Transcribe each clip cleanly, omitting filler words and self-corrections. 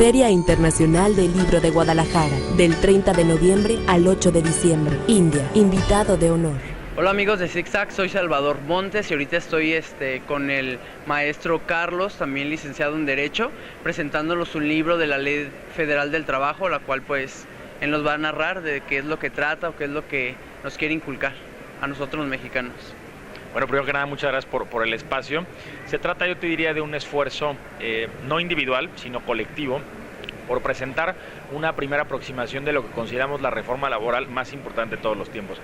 Feria Internacional del Libro de Guadalajara, del 30 de noviembre al 8 de diciembre. India, invitado de honor. Hola amigos de ZigZag, soy Salvador Montes y ahorita estoy con el maestro Carlos, también licenciado en Derecho, presentándonos un libro de la Ley Federal del Trabajo, la cual pues él nos va a narrar de qué es lo que trata o qué es lo que nos quiere inculcar a nosotros los mexicanos. Bueno, primero que nada, muchas gracias por el espacio. Se trata, yo te diría, de un esfuerzo no individual, sino colectivo, por presentar una primera aproximación de lo que consideramos la reforma laboral más importante de todos los tiempos.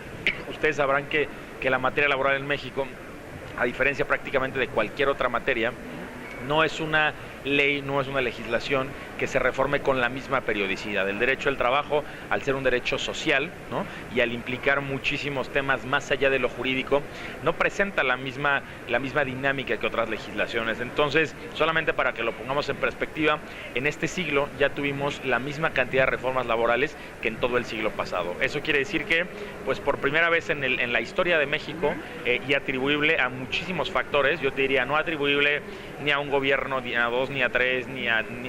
Ustedes sabrán que la materia laboral en México, a diferencia prácticamente de cualquier otra materia, no es una ley, no es una legislación que se reforme con la misma periodicidad. El derecho al trabajo, al ser un derecho social, ¿no?, y al implicar muchísimos temas más allá de lo jurídico, no presenta la misma dinámica que otras legislaciones. Entonces, solamente para que lo pongamos en perspectiva, en este siglo ya tuvimos la misma cantidad de reformas laborales que en todo el siglo pasado. Eso quiere decir que, pues por primera vez en la historia de México, y atribuible a muchísimos factores, yo te diría, no atribuible ni a un gobierno, ni a dos, ni a tres,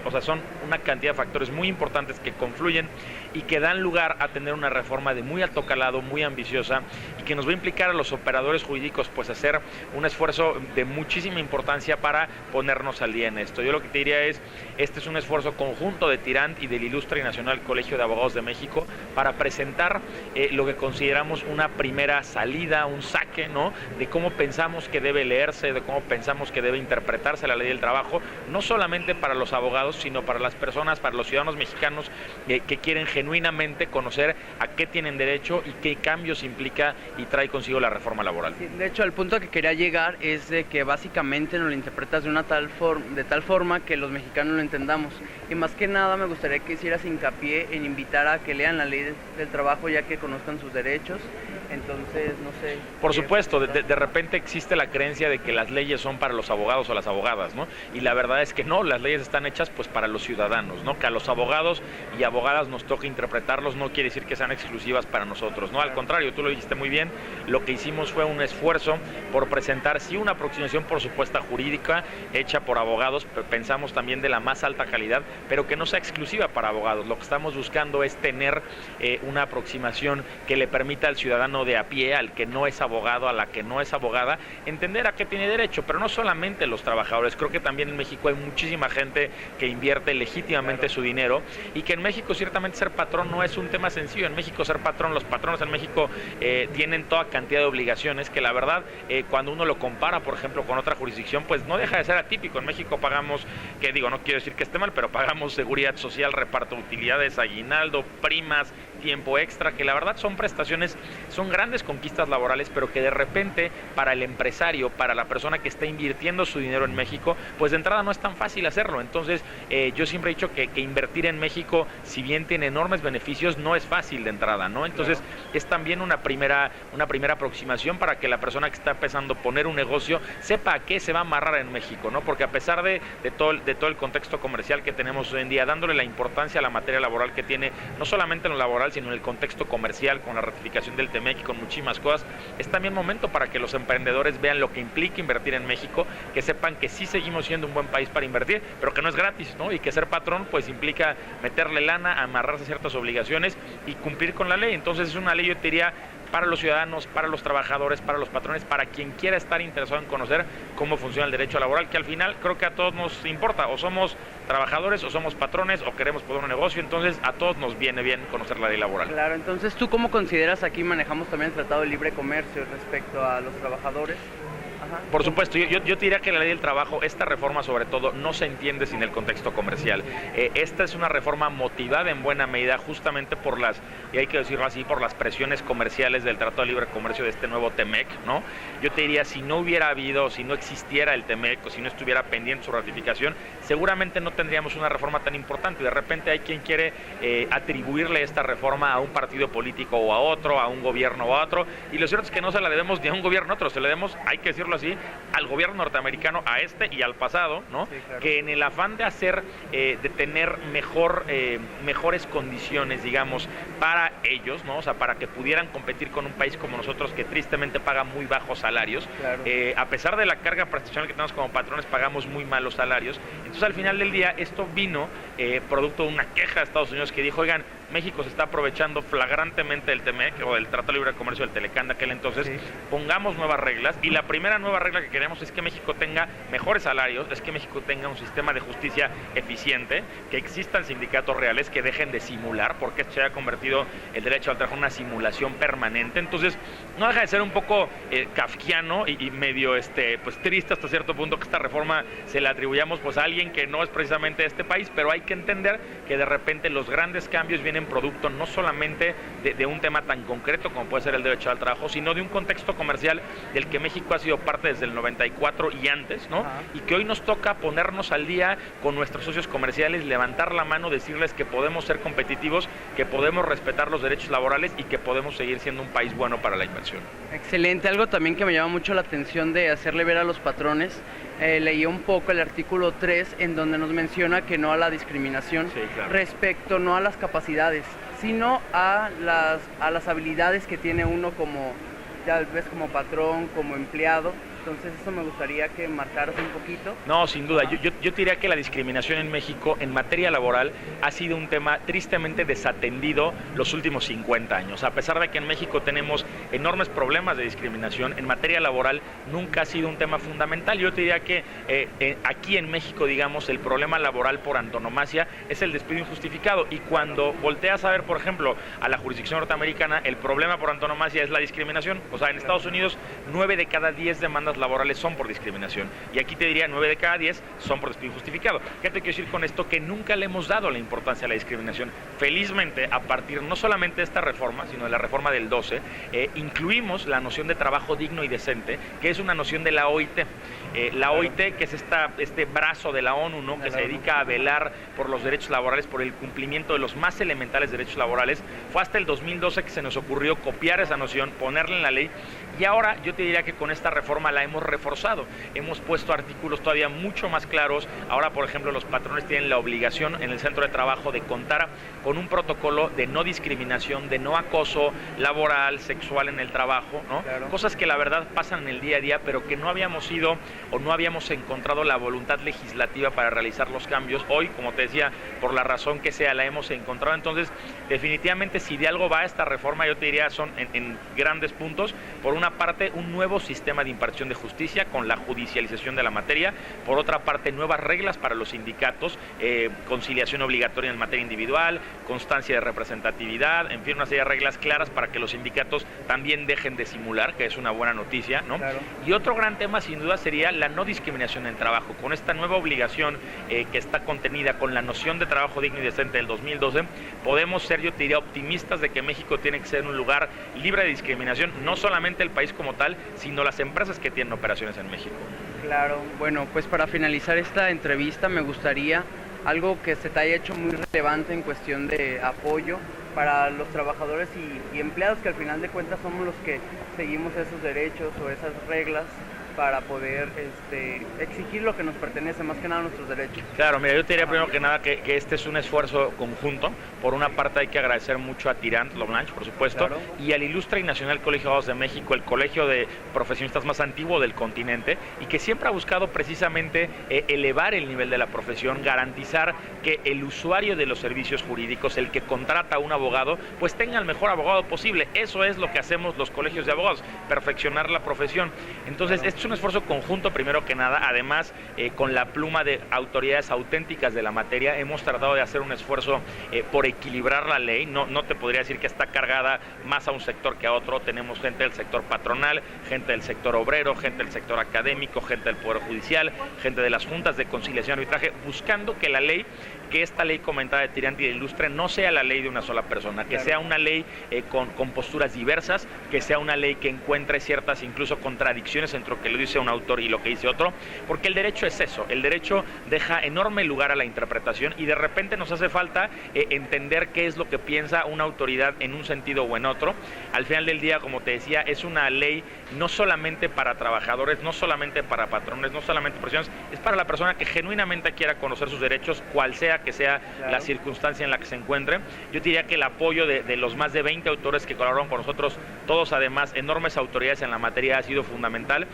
o sea, son una cantidad de factores muy importantes que confluyen y que dan lugar a tener una reforma de muy alto calado, muy ambiciosa, y que nos va a implicar a los operadores jurídicos pues hacer un esfuerzo de muchísima importancia para ponernos al día en esto. Yo lo que te diría es, este es un esfuerzo conjunto de Tirant y del Ilustre y Nacional Colegio de Abogados de México para presentar lo que consideramos una primera salida, un saque, ¿no?, de cómo pensamos que debe leerse, de cómo pensamos que debe interpretarse la ley del trabajo, no solamente para los abogados, sino para las personas, para los ciudadanos mexicanos que quieren genuinamente conocer a qué tienen derecho y qué cambios implica y trae consigo la reforma laboral. Sí, de hecho, el punto que quería llegar es de que básicamente nos lo interpretas de tal forma que los mexicanos lo entendamos. Y más que nada me gustaría que hicieras hincapié en invitar a que lean la ley del trabajo, ya que conozcan sus derechos. Entonces, no sé. Por supuesto, de repente existe la creencia de que las leyes son para los abogados o las abogadas, ¿no? Y la verdad es que no, las leyes están hechas pues para los ciudadanos, ¿no? Que a los abogados y abogadas nos toca interpretarlos no quiere decir que sean exclusivas para nosotros, ¿no? Al contrario, tú lo dijiste muy bien, lo que hicimos fue un esfuerzo por presentar, sí, una aproximación por supuesta jurídica hecha por abogados, pensamos también de la más alta calidad, pero que no sea exclusiva para abogados. Lo que estamos buscando es tener una aproximación que le permita al ciudadano de a pie, al que no es abogado, a la que no es abogada, entender a qué tiene derecho, pero no solamente los trabajadores. Creo que también en México hay muchísima gente que invierte legítimamente su dinero, y que en México ciertamente ser patrón no es un tema sencillo. En México ser patrón, los patrones en México tienen toda cantidad de obligaciones que la verdad, cuando uno lo compara, por ejemplo, con otra jurisdicción, pues no deja de ser atípico. En México pagamos, que digo, no quiero decir que esté mal, pero pagamos seguridad social, reparto de utilidades, aguinaldo, primas, tiempo extra, que la verdad son prestaciones, son grandes conquistas laborales, pero que de repente para el empresario, para la persona que está invirtiendo su dinero en México, pues de entrada no es tan fácil hacerlo. Entonces yo siempre he dicho que invertir en México, si bien tiene enormes beneficios, no es fácil de entrada, ¿no? Entonces es también una primera aproximación para que la persona que está empezando a poner un negocio sepa a qué se va a amarrar en México, ¿no? Porque a pesar de todo el contexto comercial que tenemos hoy en día, dándole la importancia a la materia laboral que tiene, no solamente en lo laboral, sino en el contexto comercial, con la ratificación del TEMEC y con muchísimas cosas, es también momento para que los emprendedores vean lo que implica invertir en México, que sepan que sí seguimos siendo un buen país para invertir, pero que no es gratis, ¿no? Y que ser patrón pues implica meterle lana, amarrarse ciertas obligaciones y cumplir con la ley. Entonces es una ley, yo te diría, para los ciudadanos, para los trabajadores, para los patrones, para quien quiera estar interesado en conocer cómo funciona el derecho laboral, que al final creo que a todos nos importa, o somos trabajadores, o somos patrones, o queremos poner un negocio. Entonces a todos nos viene bien conocer la ley laboral. Claro, entonces ¿tú cómo consideras? Aquí manejamos también el Tratado de Libre Comercio respecto a los trabajadores. Por supuesto, yo te diría que la ley del trabajo, esta reforma sobre todo, no se entiende sin el contexto comercial. Esta es una reforma motivada en buena medida justamente por y hay que decirlo así, por las presiones comerciales del Tratado de Libre Comercio de este nuevo TEMEC, ¿no? Yo te diría, si no hubiera habido, si no existiera el TEMEC, o si no estuviera pendiente su ratificación, seguramente no tendríamos una reforma tan importante. De repente hay quien quiere atribuirle esta reforma a un partido político o a otro, a un gobierno o a otro, y lo cierto es que no se la debemos ni a un gobierno o a otro, se la debemos, hay que decirlo así, al gobierno norteamericano, a este y al pasado, ¿no? Sí, claro. Que en el afán de hacer, de tener mejores condiciones, digamos, para ellos, ¿no? O sea, para que pudieran competir con un país como nosotros que tristemente paga muy bajos salarios. Claro. A pesar de la carga prestacional que tenemos como patrones, pagamos muy malos salarios. Entonces, al final del día, esto vino producto de una queja de Estados Unidos que dijo, oigan, México se está aprovechando flagrantemente del TEMEC o del Tratado de Libre Comercio del Telecán de aquel entonces, sí. Pongamos nuevas reglas, y la primera nueva regla que queremos es que México tenga mejores salarios, es que México tenga un sistema de justicia eficiente, que existan sindicatos reales, que dejen de simular, porque esto se ha convertido el derecho al trabajo en una simulación permanente. Entonces, no deja de ser un poco kafkiano y medio pues triste hasta cierto punto que esta reforma se la atribuyamos pues a alguien que no es precisamente de este país, pero hay que entender que de repente los grandes cambios vienen producto no solamente de un tema tan concreto como puede ser el derecho al trabajo, sino de un contexto comercial del que México ha sido parte desde el 94 y antes, ¿no? Ajá. Y que hoy nos toca ponernos al día con nuestros socios comerciales, levantar la mano, decirles que podemos ser competitivos, que podemos respetar los derechos laborales y que podemos seguir siendo un país bueno para la inversión. Excelente. Algo también que me llama mucho la atención de hacerle ver a los patrones, leí un poco el artículo 3 en donde nos menciona que no a la discriminación, sí, claro. Respecto no a las capacidades, sino a las habilidades que tiene uno como, ya ves, como patrón, como empleado. Entonces eso me gustaría que marcaras un poquito. No, sin duda. Yo te diría que la discriminación en México en materia laboral ha sido un tema tristemente desatendido los últimos 50 años. A pesar de que en México tenemos enormes problemas de discriminación, en materia laboral nunca ha sido un tema fundamental. Yo te diría que aquí en México, digamos, el problema laboral por antonomasia es el despido injustificado. Y cuando volteas a ver, por ejemplo, a la jurisdicción norteamericana, el problema por antonomasia es la discriminación. O sea, en Estados Unidos, 9 de cada 10 demandas laborales son por discriminación, y aquí te diría 9 de cada 10 son por despido injustificado. ¿Qué te quiero decir con esto? Que nunca le hemos dado la importancia a la discriminación. Felizmente, a partir no solamente de esta reforma, sino de la reforma del 12, incluimos la noción de trabajo digno y decente, que es una noción de la OIT. La OIT, que es este brazo de la ONU, ¿no? Que se dedica a velar por los derechos laborales, por el cumplimiento de los más elementales derechos laborales. Fue hasta el 2012 que se nos ocurrió copiar esa noción, ponerla en la ley, y ahora yo te diría que con esta reforma la hemos reforzado. Hemos puesto artículos todavía mucho más claros. Ahora, por ejemplo, los patrones tienen la obligación en el centro de trabajo de contar con un protocolo de no discriminación, de no acoso laboral, sexual en el trabajo, ¿no? Claro. Cosas que la verdad pasan en el día a día, pero que no habíamos ido o no habíamos encontrado la voluntad legislativa para realizar los cambios. Hoy, como te decía, por la razón que sea, la hemos encontrado. Entonces, definitivamente, si de algo va esta reforma, yo te diría son en grandes puntos. Por una parte, un nuevo sistema de impartición de justicia con la judicialización de la materia. Por otra parte, nuevas reglas para los sindicatos, conciliación obligatoria en materia individual, constancia de representatividad, en fin, una serie de reglas claras para que los sindicatos también dejen de simular, que es una buena noticia, ¿no? Claro. Y otro gran tema, sin duda, sería la no discriminación en el trabajo. Con esta nueva obligación que está contenida con la noción de trabajo digno y decente del 2012, podemos ser, yo te diría, optimistas de que México tiene que ser un lugar libre de discriminación, no solamente el país como tal, sino las empresas que tienen operaciones en México. Claro. Bueno, pues para finalizar esta entrevista me gustaría algo que se te haya hecho muy relevante en cuestión de apoyo para los trabajadores y empleados, que al final de cuentas somos los que seguimos esos derechos o esas reglas para poder exigir lo que nos pertenece, más que nada nuestros derechos. Claro, mira, yo te diría primero que nada que este es un esfuerzo conjunto. Por una parte hay que agradecer mucho a Tirant Lo Blanche, por supuesto, claro, y al Ilustre y Nacional Colegio de Abogados de México, el colegio de profesionistas más antiguo del continente, y que siempre ha buscado precisamente elevar el nivel de la profesión, garantizar que el usuario de los servicios jurídicos, el que contrata a un abogado, pues tenga el mejor abogado posible. Eso es lo que hacemos los colegios de abogados, perfeccionar la profesión. Entonces, claro, esto es un esfuerzo conjunto, primero que nada. Además, con la pluma de autoridades auténticas de la materia, hemos tratado de hacer un esfuerzo por equilibrar la ley. No te podría decir que está cargada más a un sector que a otro. Tenemos gente del sector patronal, gente del sector obrero, gente del sector académico, gente del Poder Judicial, gente de las juntas de conciliación y arbitraje, buscando que la ley que esta ley comentada de tirante y de ilustre no sea la ley de una sola persona, que sea una ley con posturas diversas, que sea una ley que encuentre ciertas incluso contradicciones entre lo que lo dice un autor y lo que dice otro, porque el derecho es eso, el derecho deja enorme lugar a la interpretación y de repente nos hace falta entender qué es lo que piensa una autoridad en un sentido o en otro. Al final del día, como te decía, es una ley no solamente para trabajadores, no solamente para patrones, no solamente para personas, es para la persona que genuinamente quiera conocer sus derechos, cual sea que sea la circunstancia en la que se encuentre. Yo diría que el apoyo de los más de 20 autores que colaboraron con nosotros, todos además enormes autoridades en la materia, ha sido fundamental,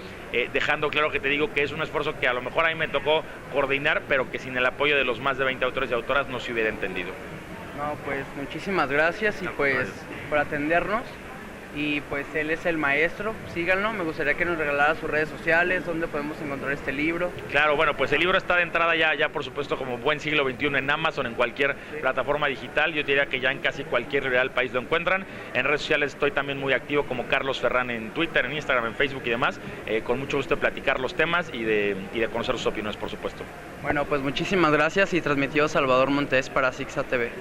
dejando claro que te digo que es un esfuerzo que a lo mejor a mí me tocó coordinar, pero que sin el apoyo de los más de 20 autores y autoras no se hubiera entendido. No, pues muchísimas gracias y pues por atendernos. Y pues él es el maestro, síganlo, me gustaría que nos regalara sus redes sociales, dónde podemos encontrar este libro. Claro, bueno, pues el libro está de entrada ya por supuesto como buen siglo XXI en Amazon, en cualquier plataforma digital, yo diría que ya en casi cualquier librería del país lo encuentran. En redes sociales estoy también muy activo como Carlos Ferrán en Twitter, en Instagram, en Facebook y demás, con mucho gusto de platicar los temas y de conocer sus opiniones, por supuesto. Bueno, pues muchísimas gracias y transmitió Salvador Montes para Sixa TV.